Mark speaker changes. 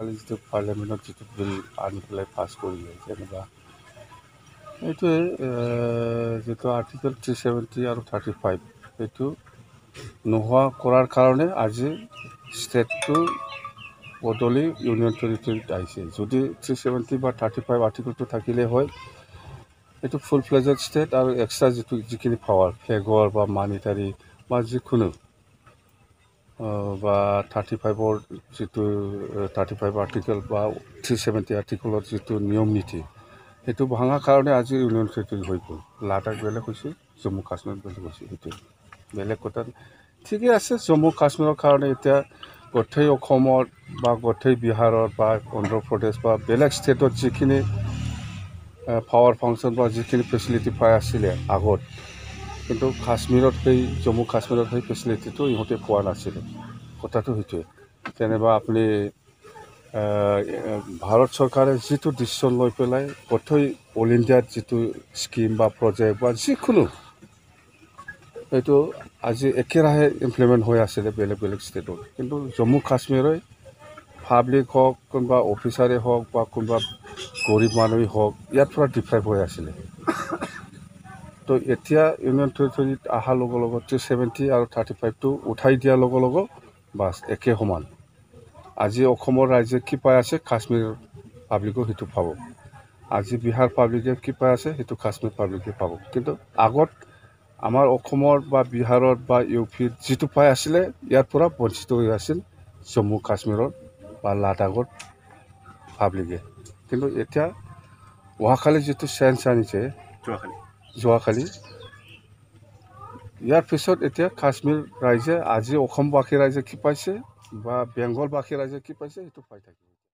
Speaker 1: অহাকালি যিটো পাৰ্লিয়ামেণ্টত যিটো বিল আনি পেলাই পাছ কৰিলে যেনিবা এইটোৱে যিটো আৰ্টিকেল 370 আৰু 35 সেইটো নোহোৱা কৰাৰ কাৰণে আজি ষ্টেটটো বদলি ইউনিয়ন টেৰিটৰীত আহিছে। যদি 370 বা 35 আৰ্টিকেলটো থাকিলে হয় এইটো ফুল ফ্লেজেড ষ্টেট আৰু এক্সট্ৰা যিখিনি পাৱাৰ ফ্লেগৰ বা মানিটাৰী বা যিকোনো বা 35ৰ যিটো 35 আৰ্টিকেল বা 370 আৰ্টিকেলৰ যিটো নিয়ম নীতি সেইটো ভাঙাৰ কাৰণে আজি ইউনিয়ন টেৰিটৰী হৈ গ'ল। লাডাখ বেলেগ হৈছে, জম্মু কাশ্মীৰ বেলেগ হৈছে। সেইটো বেলেগ কথা ঠিকেই আছে। জম্মু কাশ্মীৰৰ কাৰণে এতিয়া গোটেই অসমত বা গোটেই বিহাৰত বা অন্ধ্ৰপ্ৰদেশ বা বেলেগ ষ্টেটত যিখিনি পাৱাৰ ফাংচন বা যিখিনি ফেচিলিটি পাই আছিলে আগত, কিন্তু কাশ্মীৰত সেই জম্মু কাশ্মীৰত সেই ফেচিলিটিটো ইহঁতে পোৱা নাছিলে। কথাটো সেইটোৱে। যেনিবা আপুনি ভাৰত চৰকাৰে যিটো ডিচিশ্যন লৈ পেলাই গোটেই অল ইণ্ডিয়াত যিটো স্কিম বা প্ৰজেক্ট বা যিকোনো এইটো আজি একেৰাহে ইমপ্লিমেণ্ট হৈ আছিলে বেলেগ বেলেগ ষ্টেটত, কিন্তু জম্মু কাশ্মীৰে পাব্লিক হওক, কোনোবা অফিচাৰে হওক বা কোনোবা গৰীব মানুহেই হওক, ইয়াৰ পৰা ডিপ্ৰাইভ হৈ আছিলে। তো এতিয়া ইউনিয়ন টেৰিটৰীত অহাৰ লগে লগে 370 আৰু 35টো উঠাই দিয়াৰ লগে লগে বাছ একে সমান। আজি অসমৰ ৰাইজে কি পাই আছে, কাশ্মীৰ পাব্লিকেও সেইটো পাব। আজি বিহাৰ পাব্লিকে কি পাই আছে, সেইটো কাশ্মীৰ পাব্লিকে পাব। কিন্তু আগত আমাৰ অসমৰ বা বিহাৰত বা ইউ পিত যিটো পাই আছিলে ইয়াৰ পৰা বঞ্চিত হৈ আছিল জম্মু কাশ্মীৰত বা লাডাখত পাব্লিকে। কিন্তু এতিয়া অহাকালি যিটো চেঞ্জ আনিছে যোৱাকালি, ইয়াৰ পিছত এতিয়া কাশ্মীৰ ৰাইজে আজি অসমবাসী ৰাইজে কি পাইছে বা বেংগলবাসী ৰাইজে কি পাইছে সেইটো পাই থাকিব।